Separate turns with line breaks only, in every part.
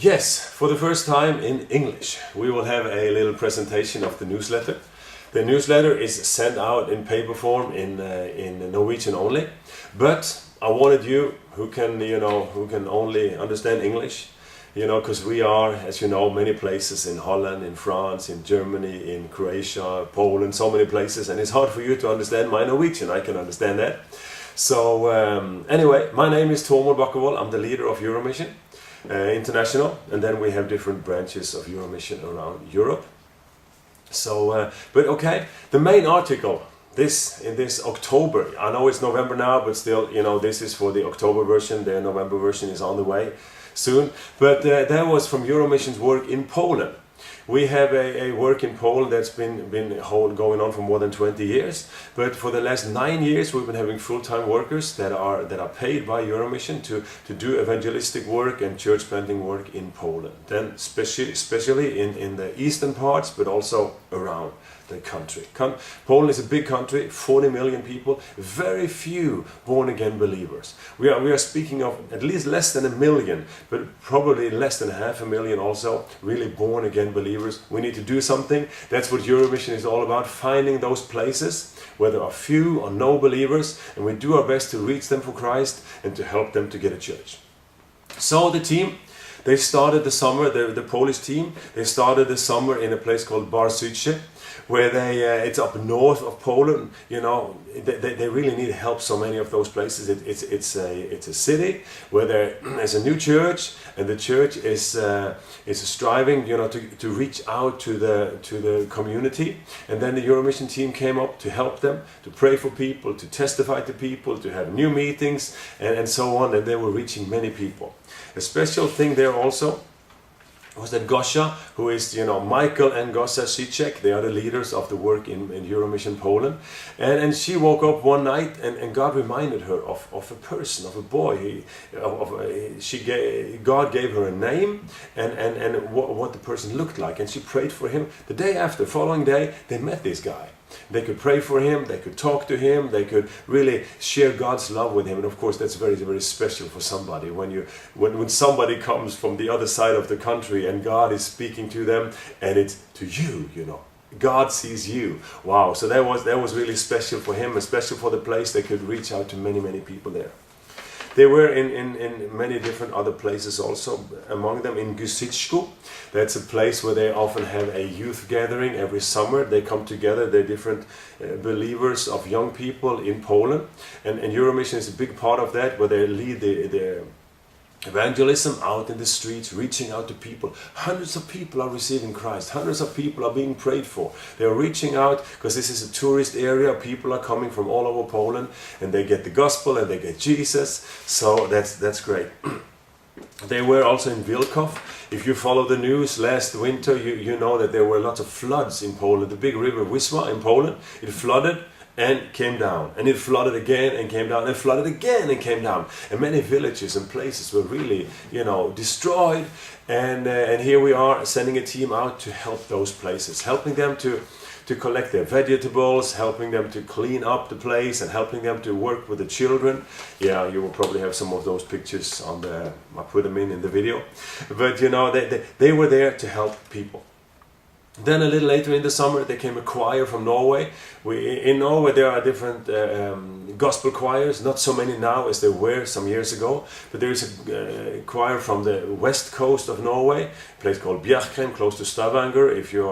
Yes, for the first time in English, we will have a little presentation of the newsletter. The newsletter is sent out in paper form in Norwegian only, but I wanted you who can only understand English, because we are, as you know, many places in Holland, in France, in Germany, in Croatia, Poland, so many places, and it's hard for you to understand my Norwegian. I can understand that. So anyway, my name is Tormod Bakkevold. I'm the leader of Euromission International, and then we have different branches of Euromission around Europe. So, but okay, the main article in this October, I know it's November now, but still, this is for the October version. The November version is on the way soon. But that was from Euromission's work in Poland. We have a work in Poland that's been going on for more than 20 years. But for the last 9 years, we've been having full-time workers that are paid by Euromission to do evangelistic work and church planting work in Poland. Then especially in the eastern parts, but also around the country. Poland is a big country, 40 million people, very few born-again believers. We are speaking of at least less than 1 million, but probably less than 500,000 also really born-again believers. We need to do something. That's what Euromission is all about, finding those places where there are few or no believers, and we do our best to reach them for Christ and to help them to get a church. So the team, they started the summer, the Polish team, they started the summer in a place called Barzyce, where it's up north of Poland. They really need help. So many of those places. It's a city where there's a new church, and the church is striving, to reach out to the community. And then the Euromission team came up to help them, to pray for people, to testify to people, to have new meetings, and so on. And they were reaching many people. A special thing there also was that Gosia, who is, Michael and Gosia Sicek, they are the leaders of the work in Euromission Poland. And she woke up one night and God reminded her of a person, of a boy. God gave her a name and what the person looked like. And she prayed for him. The day after, following day, they met this guy. They could pray for him, they could talk to him, they could really share God's love with him. And of course that's very, very special for somebody when somebody comes from the other side of the country and God is speaking to them, and it's to you, God sees you. Wow, so that was really special for him, and special for the place. They could reach out to many, many people there. They were in many different other places also, among them in Gusiczku. That's a place where they often have a youth gathering every summer. They come together, they're different believers of young people in Poland. And Euromission is a big part of that, where they lead the evangelism out in the streets, reaching out to people. Hundreds of people are receiving Christ. Hundreds of people are being prayed for. They are reaching out because this is a tourist area. People are coming from all over Poland, and they get the gospel and they get Jesus. So that's great. They were also in Wilków. If you follow the news last winter, you know that there were lots of floods in Poland. The big river Wisła in Poland, it flooded and came down, and it flooded again and came down, and flooded again and came down, and many villages and places were really, destroyed. And here we are sending a team out to help those places, helping them to collect their vegetables, helping them to clean up the place, and helping them to work with the children. Yeah, you will probably have some of those pictures I put them in the video. But they were there to help people. Then a little later in the summer, there came a choir from Norway. In Norway there are different gospel choirs, not so many now as there were some years ago, but there is a choir from the west coast of Norway, a place called Bjerkreim, close to Stavanger, if you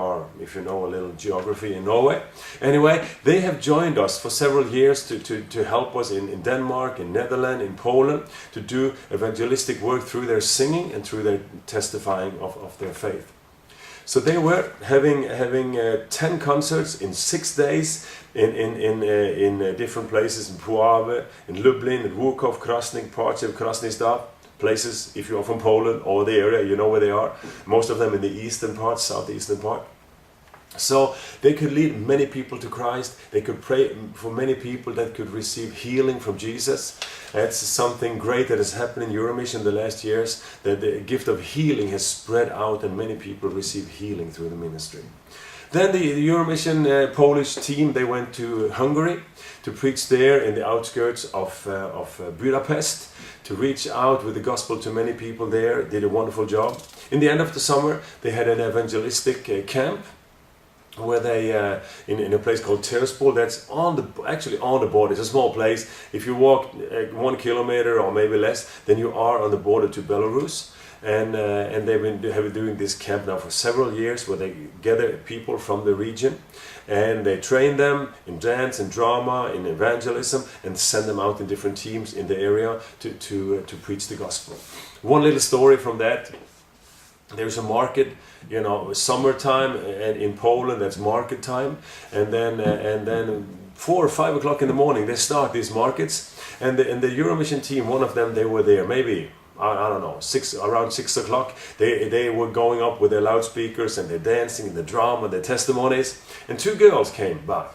know a little geography in Norway. Anyway, they have joined us for several years to help us in Denmark, in Netherlands, in Poland, to do evangelistic work through their singing and through their testifying of their faith. So they were having 10 concerts in 6 days in different places, in Puławy, in Lublin, in Łuków, Krasnik, parts of Krasnystaw, places, if you are from Poland or the area, you know where they are. Most of them in the eastern part, southeastern part. So they could lead many people to Christ. They could pray for many people that could receive healing from Jesus. That's something great that has happened in Euromission the last years, that the gift of healing has spread out and many people receive healing through the ministry. Then the Euromission Polish team, they went to Hungary to preach there in the outskirts of Budapest, to reach out with the gospel to many people there. Did a wonderful job. In the end of the summer, they had an evangelistic camp where they in a place called Tiraspol. That's actually on the border. It's a small place. If you walk 1 kilometer or maybe less, then you are on the border to Belarus. And they've been doing this camp now for several years, where they gather people from the region and they train them in dance and drama, in evangelism, and send them out in different teams in the area to preach the gospel. One little story from that. There's a market, summertime, and in Poland that's market time, and then 4 or 5 o'clock in the morning they start these markets, and the Euromission team, one of them, they were there maybe, I don't know, around 6 o'clock. They were going up with their loudspeakers and they're dancing, the drama, their testimonies, and 2 girls came by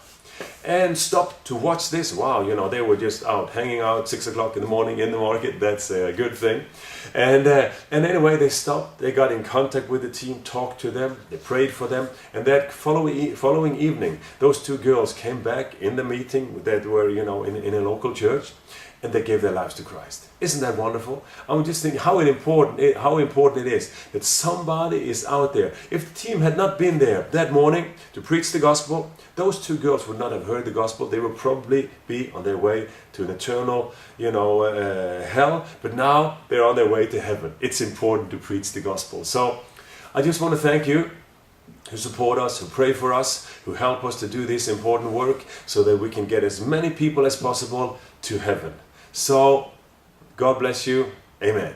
and stopped to watch this. Wow, they were just out hanging out 6 o'clock in the morning in the market. That's a good thing. And anyway, they stopped. They got in contact with the team, talked to them, they prayed for them, and that following evening, those 2 girls came back in the meeting that were in a local church, and they gave their lives to Christ. Isn't that wonderful? I'm just thinking how important it is that somebody is out there. If the team had not been there that morning to preach the gospel, those 2 girls would not have heard the gospel. They would probably be on their way to an eternal, hell. But now they're on their way to heaven. It's important to preach the gospel. So I just want to thank you who support us, who pray for us, who help us to do this important work so that we can get as many people as possible to heaven. So, God bless you. Amen.